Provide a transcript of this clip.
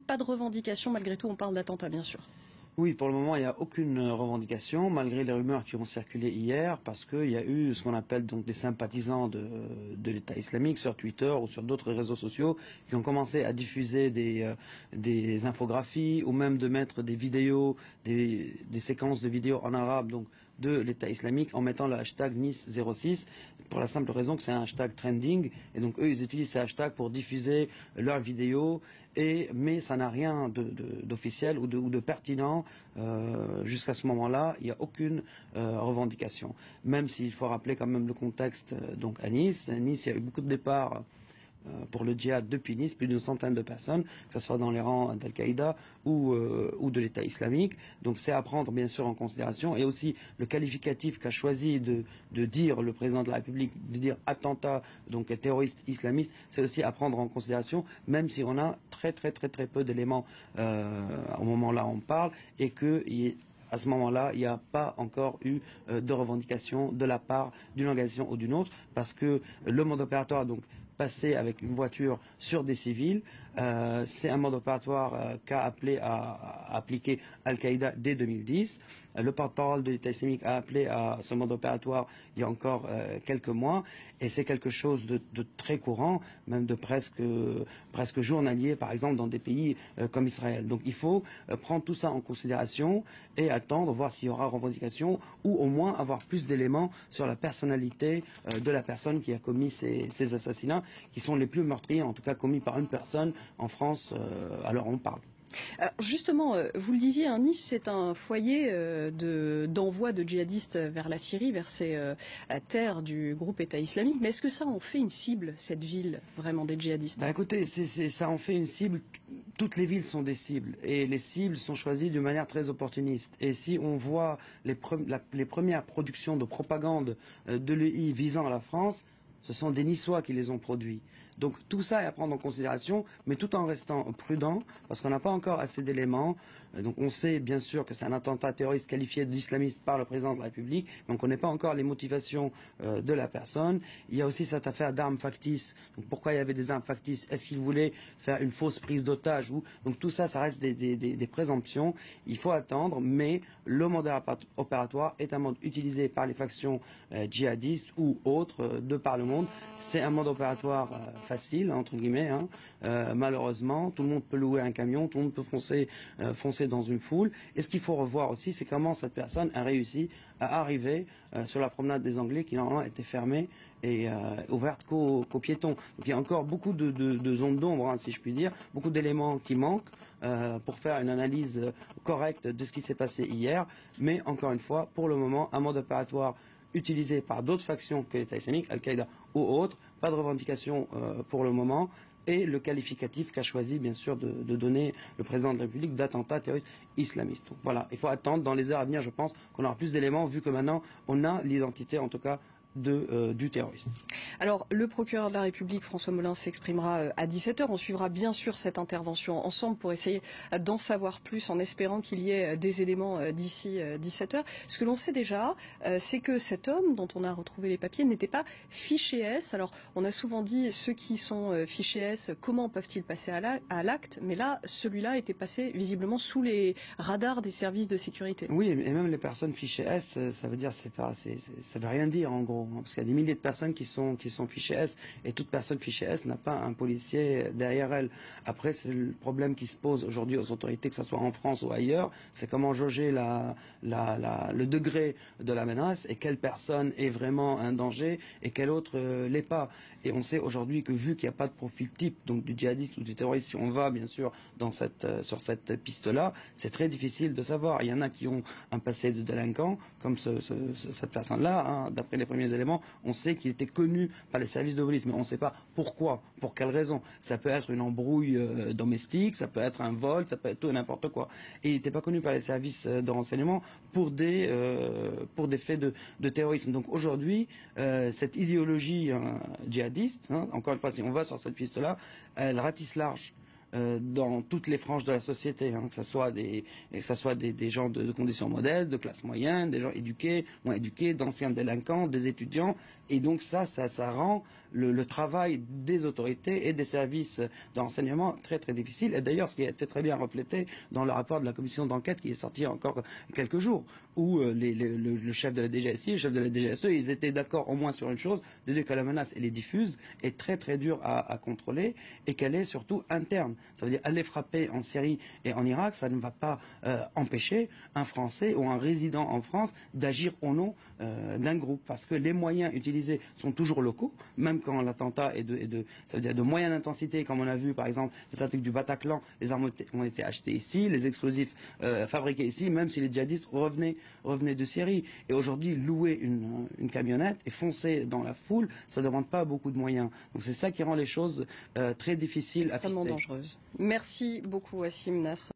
pas de revendication, malgré tout, on parle d'attentat, bien sûr. Oui, pour le moment, il n'y a aucune revendication, malgré les rumeurs qui ont circulé hier, parce qu'il y a eu ce qu'on appelle donc des sympathisants de l'État islamique sur Twitter ou sur d'autres réseaux sociaux qui ont commencé à diffuser des infographies ou même de mettre des vidéos, des séquences de vidéos en arabe donc de l'État islamique en mettant le hashtag Nice06 pour la simple raison que c'est un hashtag trending et donc eux ils utilisent ces hashtags pour diffuser leurs vidéos mais ça n'a rien d'officiel ou de pertinent. Jusqu'à ce moment-là, il n'y a aucune revendication. Même s'il faut rappeler quand même le contexte donc à Nice. À Nice, il y a eu beaucoup de départs pour le djihad depuis Nice, plus d'une centaine de personnes, que ce soit dans les rangs d'Al-Qaïda ou de l'État islamique. Donc c'est à prendre bien sûr en considération. Et aussi le qualificatif qu'a choisi de dire le président de la République, de dire attentat, donc terroriste islamiste, c'est aussi à prendre en considération, même si on a très peu d'éléments au moment là où on parle, et que à ce moment-là, il n'y a pas encore eu de revendication de la part d'une organisation ou d'une autre, parce que le mode opératoire, donc passer avec une voiture sur des civils, c'est un mode opératoire qu'a appelé à appliquer Al-Qaïda dès 2010. Le porte-parole de l'État islamique a appelé à ce mode opératoire il y a encore quelques mois, et c'est quelque chose de très courant, même de presque journalier, par exemple dans des pays comme Israël. Donc il faut prendre tout ça en considération et attendre, voir s'il y aura revendication, ou au moins avoir plus d'éléments sur la personnalité de la personne qui a commis ces assassinats, qui sont les plus meurtriers, en tout cas commis par une personne en France, à l'heure où on parle. Alors justement, vous le disiez, hein, Nice, c'est un foyer d'envoi de djihadistes vers la Syrie, vers ces terres du groupe État islamique. Mais est-ce que ça en fait une cible, cette ville, vraiment, des djihadistes? Bah écoutez, ça en fait une cible. Toutes les villes sont des cibles, et les cibles sont choisies d'une manière très opportuniste. Et si on voit les premières productions de propagande de l'EI visant à la France, ce sont des Niçois qui les ont produits. Donc tout ça est à prendre en considération, mais tout en restant prudent, parce qu'on n'a pas encore assez d'éléments. Donc on sait bien sûr que c'est un attentat terroriste qualifié d'islamiste par le président de la République, mais on ne connaît pas encore les motivations de la personne. Il y a aussi cette affaire d'armes factices. Donc pourquoi il y avait des armes factices? Est-ce qu'il voulait faire une fausse prise d'otage? Donc tout ça, ça reste des présomptions. Il faut attendre, mais le mode opératoire est un mode utilisé par les factions djihadistes ou autres de par le monde. C'est un mode opératoire facile, entre guillemets. Malheureusement, tout le monde peut louer un camion, tout le monde peut foncer dans une foule. Et ce qu'il faut revoir aussi, c'est comment cette personne a réussi à arriver sur la promenade des Anglais, qui normalement était fermée et ouverte qu'aux piétons. Donc il y a encore beaucoup de zones d'ombre, si je puis dire, beaucoup d'éléments qui manquent pour faire une analyse correcte de ce qui s'est passé hier. Mais encore une fois, pour le moment, un mode opératoire utilisé par d'autres factions que l'État islamique, Al-Qaïda ou autres, pas de revendication pour le moment, et le qualificatif qu'a choisi bien sûr de donner le président de la République d'attentat terroriste islamiste. Donc, voilà, il faut attendre dans les heures à venir, je pense qu'on aura plus d'éléments, vu que maintenant on a l'identité en tout cas du terrorisme. Alors, le procureur de la République, François Molins, s'exprimera à 17 h. On suivra bien sûr cette intervention ensemble pour essayer d'en savoir plus, en espérant qu'il y ait des éléments d'ici 17 h. Ce que l'on sait déjà, c'est que cet homme, dont on a retrouvé les papiers, n'était pas fiché S. Alors, on a souvent dit, ceux qui sont fichés S, comment peuvent-ils passer à l'acte? Mais là, celui-là était passé visiblement sous les radars des services de sécurité. Oui, et même les personnes fichées S, ça veut dire, ça veut rien dire en gros. Parce qu'il y a des milliers de personnes qui sont fichées S, et toute personne fichée S n'a pas un policier derrière elle. Après, c'est le problème qui se pose aujourd'hui aux autorités, que ce soit en France ou ailleurs, c'est comment jauger le degré de la menace, et quelle personne est vraiment un danger et quelle autre l'est pas. Et on sait aujourd'hui que, vu qu'il n'y a pas de profil type, donc du djihadiste ou du terroriste, si on va bien sûr sur cette piste-là, c'est très difficile de savoir. Il y en a qui ont un passé de délinquant, comme cette personne-là, d'après les premiers éléments, on sait qu'il était connu par les services de police, mais on ne sait pas pourquoi, pour quelle raison. Ça peut être une embrouille domestique, ça peut être un vol, ça peut être tout et n'importe quoi. Et il n'était pas connu par les services de renseignement pour des faits de terrorisme. Donc aujourd'hui, cette idéologie djihadiste, encore une fois, si on va sur cette piste-là, elle ratisse large. dans toutes les franges de la société, hein, que ce soit des gens de conditions modestes, de classe moyenne, des gens éduqués, moins éduqués, d'anciens délinquants, des étudiants. Et donc ça rend le travail des autorités et des services d'enseignement très très difficile. Et d'ailleurs, ce qui a été très bien reflété dans le rapport de la commission d'enquête qui est sorti encore quelques jours, où le chef de la DGSI, le chef de la DGSE, ils étaient d'accord au moins sur une chose, de dire que la menace, elle est diffuse, est très très dure à contrôler et qu'elle est surtout interne. Ça veut dire aller frapper en Syrie et en Irak, ça ne va pas empêcher un Français ou un résident en France d'agir au nom d'un groupe, parce que les moyens utilisés sont toujours locaux, même quand l'attentat est ça veut dire de moyenne intensité, comme on a vu par exemple les attaques du Bataclan, les armes ont été achetées ici, les explosifs fabriqués ici, même si les djihadistes revenaient de Syrie. Et aujourd'hui, louer une camionnette et foncer dans la foule, ça ne demande pas beaucoup de moyens. Donc c'est ça qui rend les choses très difficiles à pister. Extrêmement dangereuses. Merci beaucoup Wassim Nasr.